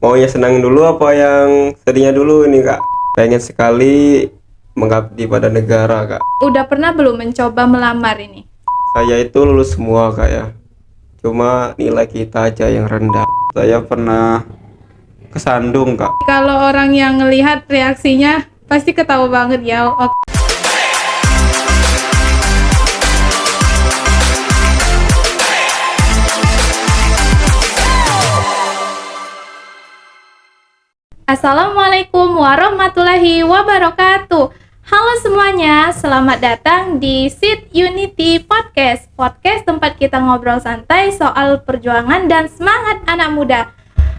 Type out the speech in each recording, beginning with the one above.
Maunya senang dulu apa yang sedihnya dulu ini kak? Pengen sekali mengabdi pada negara kak. Udah pernah belum mencoba melamar ini? Saya itu lulus semua kak ya. Cuma nilai kita aja yang rendah. Saya pernah kesandung kak. Kalau orang yang ngelihat reaksinya pasti ketawa banget ya. Assalamualaikum warahmatullahi wabarakatuh. Halo semuanya, selamat datang di Seed Unity Podcast. Podcast tempat kita ngobrol santai soal perjuangan dan semangat anak muda.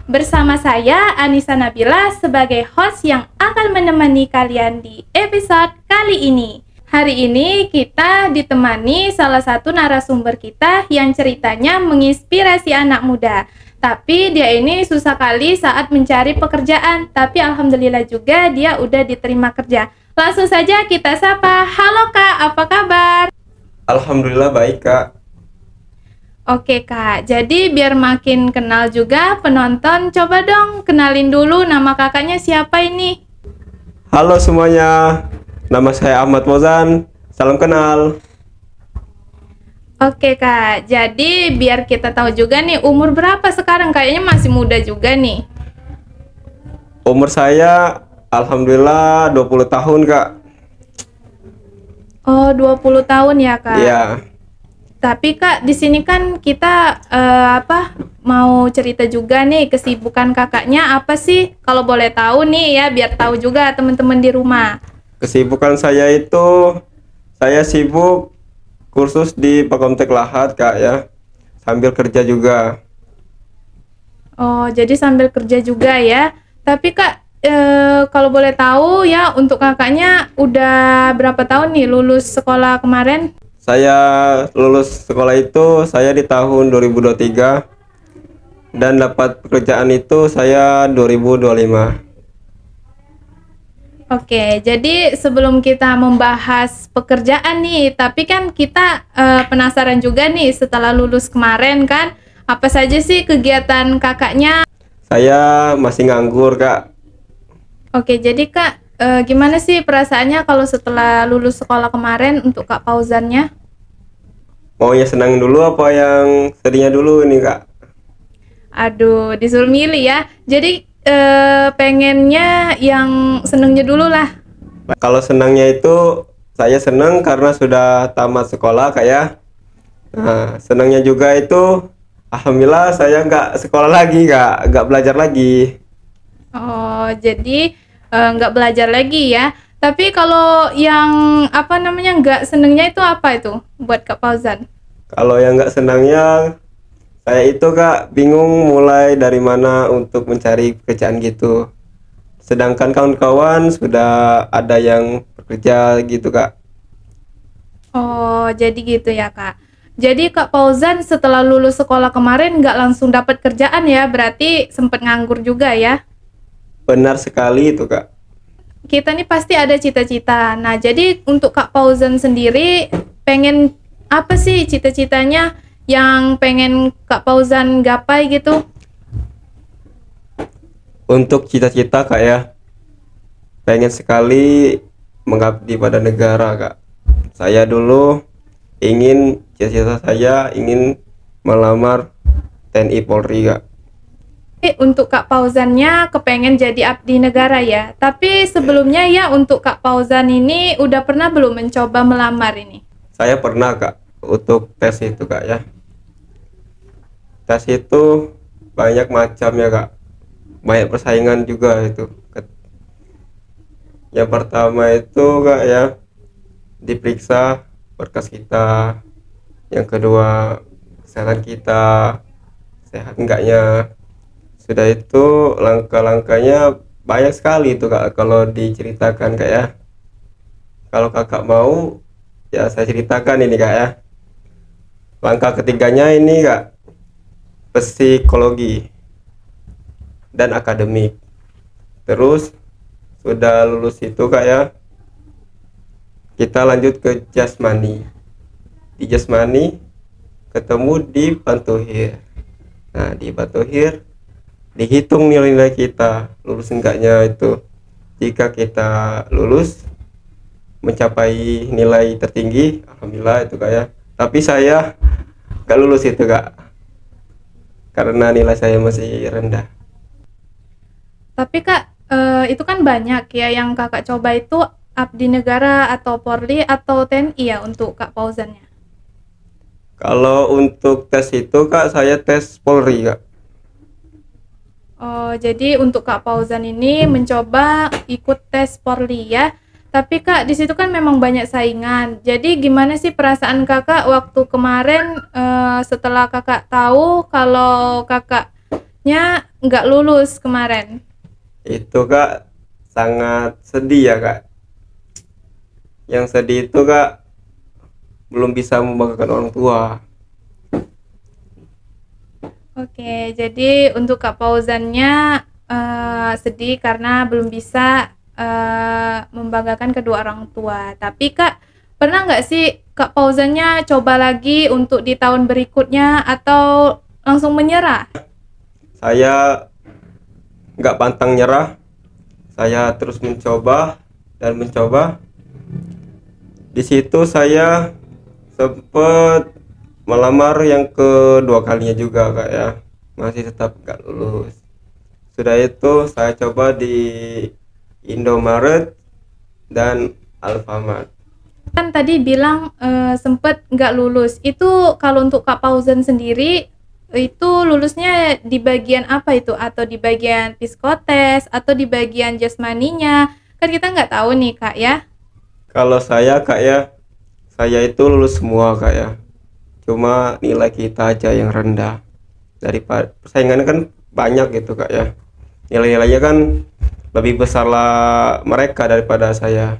Bersama saya Anissa Nabila sebagai host yang akan menemani kalian di episode kali ini. Hari ini kita ditemani salah satu narasumber kita yang ceritanya menginspirasi anak muda. Tapi dia ini susah kali saat mencari pekerjaan. Tapi alhamdulillah juga dia udah diterima kerja. Langsung saja kita sapa. Halo Kak, apa kabar? Alhamdulillah baik kak. Oke Kak, jadi biar makin kenal juga penonton, coba dong kenalin dulu nama kakaknya siapa ini? Halo semuanya, nama saya Ahmad Mozan. Salam kenal. Oke Kak, jadi biar kita tahu juga nih umur berapa sekarang, kayaknya masih muda juga nih. Umur saya alhamdulillah 20 tahun kak. Oh, 20 tahun ya Kak. Iya. Tapi Kak, di sini kan kita mau cerita juga nih kesibukan kakaknya apa sih? Kalau boleh tahu nih ya, biar tahu juga teman-teman di rumah. Kesibukan saya itu, saya sibuk kursus di Pakomtek Lahat kak ya, sambil kerja juga. Oh, jadi sambil kerja juga ya. Tapi Kak, kalau boleh tahu ya, untuk kakaknya udah berapa tahun nih lulus sekolah kemarin? Saya lulus sekolah itu saya di tahun 2023 dan dapat pekerjaan itu saya 2025. Oke, jadi sebelum kita membahas pekerjaan nih, tapi kan kita penasaran juga nih setelah lulus kemarin kan, apa saja sih kegiatan kakaknya? Saya masih nganggur kak. Oke, jadi Kak, gimana sih perasaannya kalau setelah lulus sekolah kemarin untuk Kak Fauzannya? Maunya senang dulu apa yang sedihnya dulu ini kak? Aduh, disuruh milih ya. Jadi pengennya yang senengnya dulu lah. Kalau senangnya itu saya senang karena sudah tamat sekolah kak ya. Nah, senangnya juga itu alhamdulillah saya nggak sekolah lagi kak, nggak belajar lagi. Oh, jadi nggak belajar lagi ya. Tapi kalau yang nggak senengnya itu apa itu buat Kak Fauzan? Kalau yang nggak senangnya saya itu kak bingung mulai dari mana untuk mencari pekerjaan gitu. Sedangkan kawan-kawan sudah ada yang bekerja gitu kak. Oh, jadi gitu ya Kak. Jadi Kak Fauzan setelah lulus sekolah kemarin nggak langsung dapat kerjaan ya, berarti sempet nganggur juga ya. Benar sekali itu kak. Kita nih pasti ada cita-cita. Nah, jadi untuk Kak Fauzan sendiri pengen apa sih cita-citanya yang pengen Kak Fauzan gapai gitu? Untuk cita-cita kak ya, pengen sekali mengabdi pada negara kak. Saya dulu ingin, cita-cita saya ingin melamar TNI Polri kak. Untuk Kak Fauzannya kepengen jadi abdi negara ya. Tapi sebelumnya ya untuk Kak Fauzan ini udah pernah belum mencoba melamar ini? Saya pernah kak untuk tes itu kak ya. Tes itu banyak macam ya kak, banyak persaingan juga itu. Yang pertama itu kak ya, diperiksa berkas kita. Yang kedua kesehatan kita, sehat enggaknya. Sudah itu langkah-langkahnya banyak sekali itu kak kalau diceritakan kak ya. Kalau kakak mau ya saya ceritakan ini kak ya. Langkah ketiganya ini kak, psikologi dan akademik. Terus sudah lulus itu kak ya, kita lanjut ke jasmani. Di jasmani ketemu di pantuhir. Nah di pantuhir dihitung nilai-nilai kita lulus enggaknya itu. Jika kita lulus mencapai nilai tertinggi, alhamdulillah itu Kak ya. Tapi saya nggak lulus itu Kak, karena nilai saya masih rendah. Tapi Kak, itu kan banyak ya yang Kakak coba itu abdi negara atau Polri atau TNI ya untuk Kak Fauzannya. Kalau untuk tes itu Kak, saya tes Polri Kak. Oh, jadi untuk Kak Fauzan ini mencoba ikut tes Polri ya. Tapi Kak, di situ kan memang banyak saingan. Jadi gimana sih perasaan Kakak waktu kemarin setelah Kakak tahu kalau Kakaknya nggak lulus kemarin? Itu Kak sangat sedih ya Kak. Yang sedih itu Kak belum bisa membanggakan orang tua. Oke, jadi untuk Kak Fauzannya sedih karena belum bisa membanggakan kedua orang tua. Tapi Kak, pernah nggak sih Kak Fauzannya coba lagi untuk di tahun berikutnya atau langsung menyerah? Saya nggak pantang nyerah. Saya terus mencoba dan mencoba. Di situ saya sempat melamar yang kedua kalinya juga Kak ya, masih tetap nggak lulus. Sudah itu saya coba di Indomaret dan Alfamart. Kan tadi bilang sempet nggak lulus. Itu kalau untuk Kak Fauzan sendiri itu lulusnya di bagian apa itu? Atau di bagian psikotes atau di bagian jasmaninya? Kan kita nggak tahu nih Kak ya. Kalau saya Kak ya, saya itu lulus semua Kak ya, cuma nilai kita aja yang rendah. Daripada persaingannya kan banyak gitu Kak ya, nilai-nilainya kan lebih besar lah mereka daripada saya.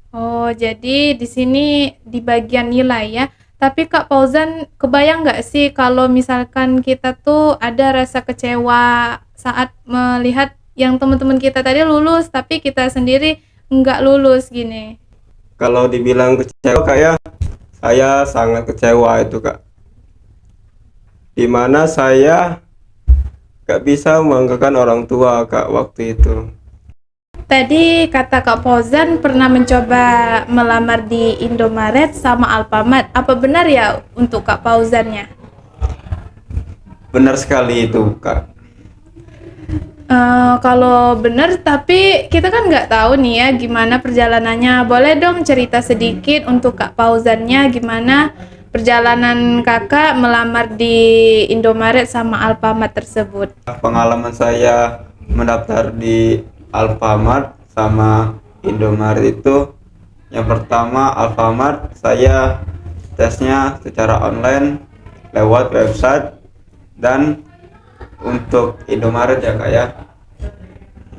Oh, jadi di sini di bagian nilai ya. Tapi Kak Fauzan kebayang nggak sih kalau misalkan kita tuh ada rasa kecewa saat melihat yang teman-teman kita tadi lulus tapi kita sendiri nggak lulus gini. Kalau dibilang kecewa Kak ya, saya sangat kecewa itu Kak, dimana saya gak bisa membanggakan orang tua Kak waktu itu. Tadi kata Kak Fauzan pernah mencoba melamar di Indomaret sama Alfamart. Apa benar ya untuk Kak Fauzannya? Benar sekali itu Kak. Kalau benar, tapi kita kan nggak tahu nih ya gimana perjalanannya. Boleh dong cerita sedikit untuk Kak Fauzannya gimana perjalanan kakak melamar di Indomaret sama Alfamart tersebut. Pengalaman saya mendaftar di Alfamart sama Indomaret itu, yang pertama Alfamart saya tesnya secara online lewat website, dan untuk Indomaret ya Kak ya,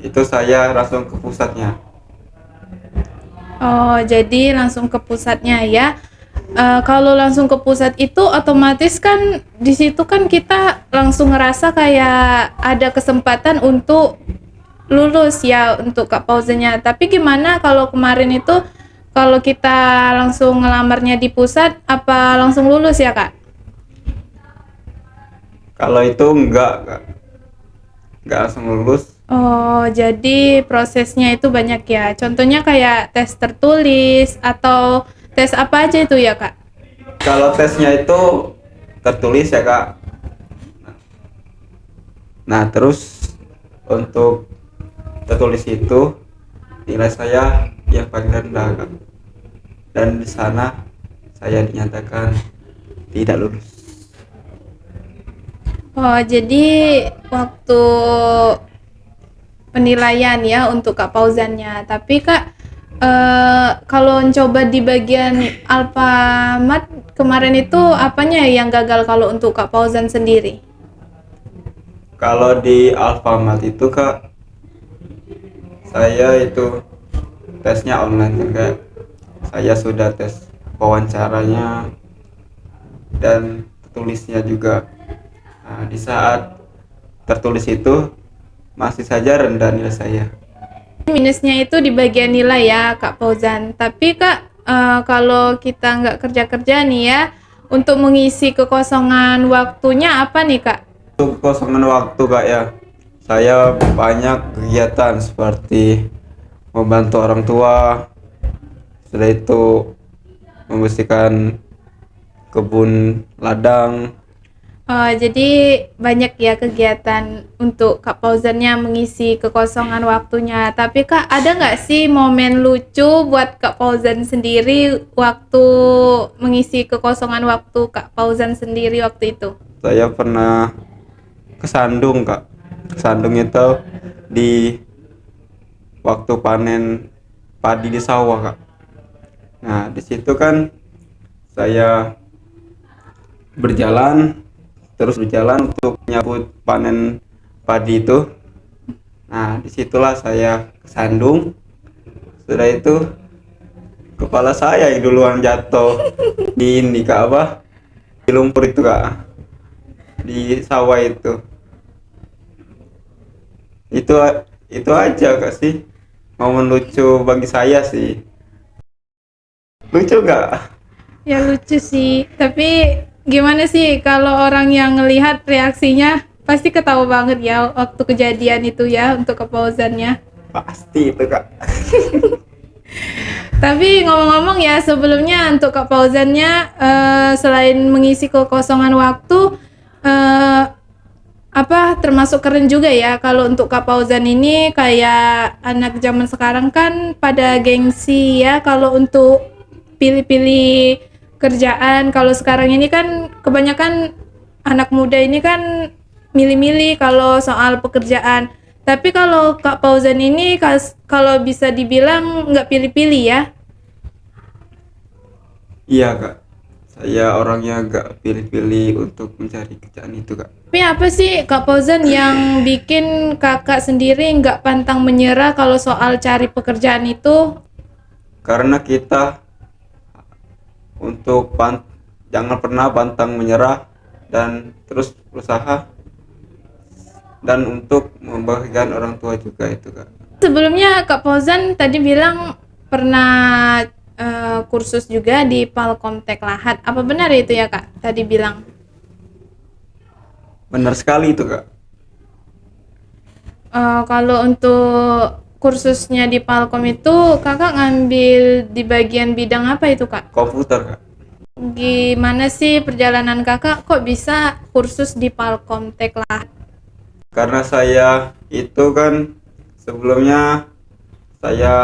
itu saya langsung ke pusatnya. Oh, jadi langsung ke pusatnya ya. Kalau langsung ke pusat itu otomatis kan di situ kan kita langsung ngerasa kayak ada kesempatan untuk lulus ya untuk Kak Fauzannya. Tapi gimana kalau kemarin itu kalau kita langsung ngelamarnya di pusat apa langsung lulus ya Kak? Kalau itu enggak langsung lulus. Oh, jadi prosesnya itu banyak ya. Contohnya kayak tes tertulis atau tes apa aja itu ya Kak? Kalau tesnya itu tertulis ya Kak. Nah terus untuk tertulis itu nilai saya yang paling rendah Kak, dan di sana saya dinyatakan tidak lulus. Oh, jadi waktu penilaian ya untuk Kak Fauzannya. Tapi Kak, kalau coba di bagian Alfamart kemarin itu apanya yang gagal kalau untuk Kak Fauzan sendiri? Kalau di Alfamart itu Kak, saya itu tesnya online kan Kak. Saya sudah tes wawancaranya dan tertulisnya juga. Nah, di saat tertulis itu masih saja rendah nilai saya. Minusnya itu di bagian nilai ya Kak Fauzan. Tapi Kak, kalau kita nggak kerja-kerja nih ya, untuk mengisi kekosongan waktunya apa nih Kak? Untuk kosongan waktu kak ya, saya banyak kegiatan seperti membantu orang tua, sudah itu membersihkan kebun ladang. Jadi banyak ya kegiatan untuk Kak Fauzannya mengisi kekosongan waktunya. Tapi Kak, ada nggak sih momen lucu buat Kak Fauzan sendiri waktu mengisi kekosongan waktu Kak Fauzan sendiri waktu itu? Saya pernah kesandung kak, kesandung itu di waktu panen padi di sawah kak. Nah di situ kan saya berjalan untuk menyambut panen padi itu. Nah disitulah saya kesandung, sudah itu kepala saya yang duluan jatuh di ini kak, apa, di lumpur itu kak, di sawah itu itu aja kak sih momen lucu bagi saya sih. Lucu gak? Ya lucu sih, tapi gimana sih kalau orang yang ngelihat reaksinya pasti ketawa banget ya waktu kejadian itu ya untuk Kak Fauzannya. Pasti itu kak. Tapi ngomong-ngomong ya sebelumnya untuk Kak Fauzannya selain mengisi kekosongan waktu termasuk keren juga ya kalau untuk Kak Fauzan ini kayak anak zaman sekarang kan pada gengsi ya kalau untuk pilih-pilih kerjaan. Kalau sekarang ini kan kebanyakan anak muda ini kan milih-milih kalau soal pekerjaan. Tapi kalau Kak Fauzan ini kalau bisa dibilang nggak pilih-pilih ya. Iya kak, saya orangnya gak pilih-pilih untuk mencari kerjaan itu kak. Tapi apa sih Kak Fauzan yang bikin kakak sendiri nggak pantang menyerah kalau soal cari pekerjaan itu? Karena kita untuk jangan pernah pantang menyerah dan terus berusaha, dan untuk membahagiakan orang tua juga itu kak. Sebelumnya Kak Fauzan tadi bilang pernah kursus juga di Palkomtek Lahat. Apa benar itu ya Kak? Tadi bilang. Benar sekali itu kak. Kalau untuk kursusnya di Palkom itu kakak ngambil di bagian bidang apa itu Kak? Komputer kak. Gimana sih perjalanan kakak kok bisa kursus di Palkomtek Lahat? Karena saya itu kan sebelumnya saya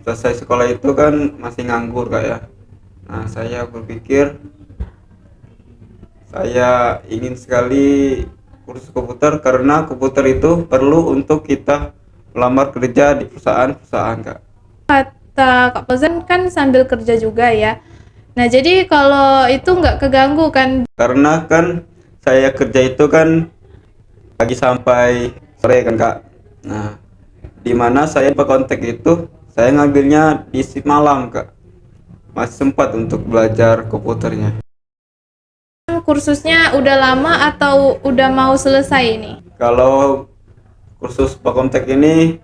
selesai sekolah itu kan masih nganggur kak ya. Nah saya berpikir saya ingin sekali kursus komputer karena komputer itu perlu untuk kita melamar kerja di perusahaan-perusahaan kak. Kata Kak Fauzan kan sambil kerja juga ya. Nah jadi kalau itu nggak keganggu kan? Karena kan saya kerja itu kan pagi sampai sore kan kak. Nah dimana saya kontak itu saya ngambilnya di shift malam kak, masih sempat untuk belajar komputernya. Kursusnya udah lama atau udah mau selesai ini? Kalau kursus Pakomtek ini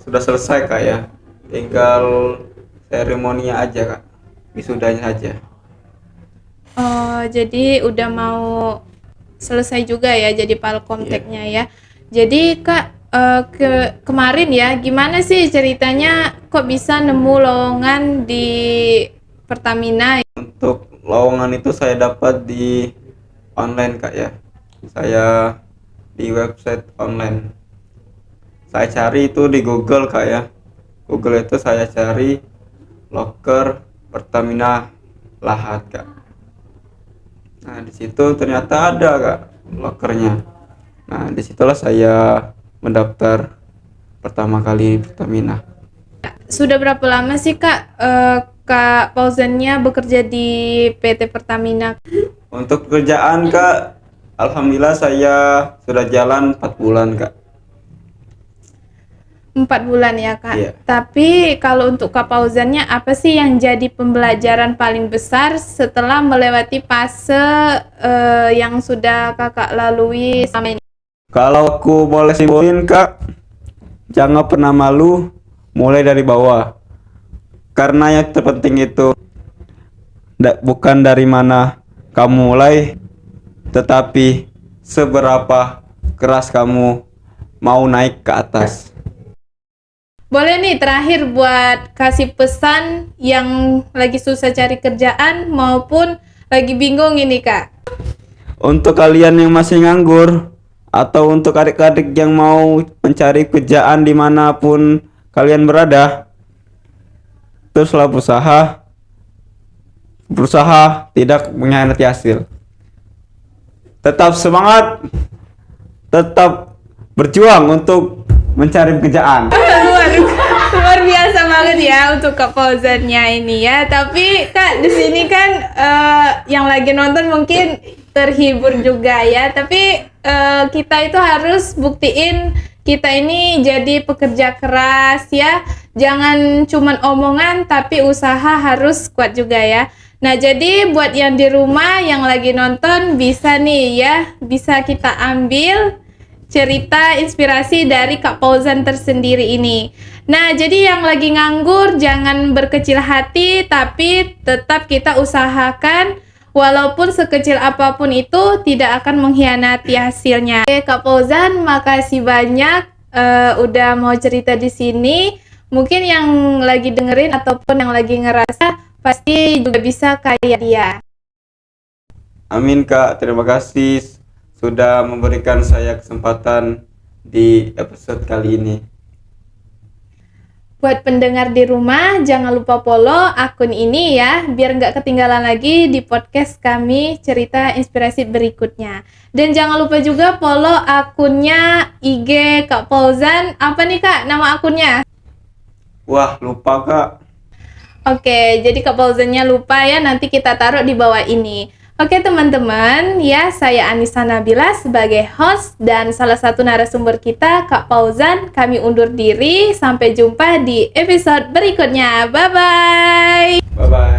sudah selesai kak ya, tinggal seremoninya aja kak, wisudanya aja. Oh jadi udah mau selesai juga ya jadi Palkomteknya ya. Jadi Kak kemarin ya gimana sih ceritanya kok bisa nemu lowongan di Pertamina? Untuk lowongan itu saya dapat di online kak ya, saya di website online. Saya cari itu di Google kak ya, Google itu saya cari loker Pertamina Lahat kak. Nah di situ ternyata ada kak lokernya. Nah disitulah saya mendaftar pertama kali Pertamina. Sudah berapa lama sih Kak Kak Fauzannya bekerja di PT Pertamina? Untuk pekerjaan kak, alhamdulillah saya sudah jalan 4 bulan kak. 4 bulan ya Kak. Iya. Tapi kalau untuk Kak Fauzannya apa sih yang jadi pembelajaran paling besar setelah melewati fase yang sudah Kakak lalui selama ini? Kalau aku boleh simpulin kak, jangan pernah malu, mulai dari bawah. Karena yang terpenting itu bukan dari mana kamu mulai, tetapi seberapa keras kamu mau naik ke atas. Boleh nih terakhir buat kasih pesan yang lagi susah cari kerjaan maupun lagi bingung ini Kak. Untuk kalian yang masih nganggur atau untuk adik-adik yang mau mencari kerjaan dimanapun kalian berada, teruslah berusaha tidak mengkhianati hasil. Tetap semangat, tetap berjuang untuk mencari pekerjaan. Luar biasa banget ya untuk Kak Fauzannya ini ya. Tapi Kak di sini kan yang lagi nonton mungkin terhibur juga ya. Tapi kita itu harus buktiin kita ini jadi pekerja keras ya. Jangan cuman omongan tapi usaha harus kuat juga ya. Nah, jadi buat yang di rumah yang lagi nonton bisa nih ya, bisa kita ambil cerita inspirasi dari Kak Fauzan tersendiri ini. Nah, jadi yang lagi nganggur jangan berkecil hati, tapi tetap kita usahakan walaupun sekecil apapun itu tidak akan mengkhianati hasilnya. Oke, Kak Fauzan, makasih banyak udah mau cerita di sini. Mungkin yang lagi dengerin ataupun yang lagi ngerasa pasti juga bisa kayak dia. Amin Kak, terima kasih sudah memberikan saya kesempatan di episode kali ini. Buat pendengar di rumah, jangan lupa follow akun ini ya, biar nggak ketinggalan lagi di podcast kami cerita inspirasi berikutnya. Dan jangan lupa juga follow akunnya IG Kak Fauzan. Apa nih Kak nama akunnya? Wah, lupa Kak. Oke, jadi Kak Fauzannya lupa ya, nanti kita taruh di bawah ini. Oke teman-teman, ya saya Anissa Nabila sebagai host dan salah satu narasumber kita Kak Fauzan. Kami undur diri, sampai jumpa di episode berikutnya. Bye-bye. Bye-bye.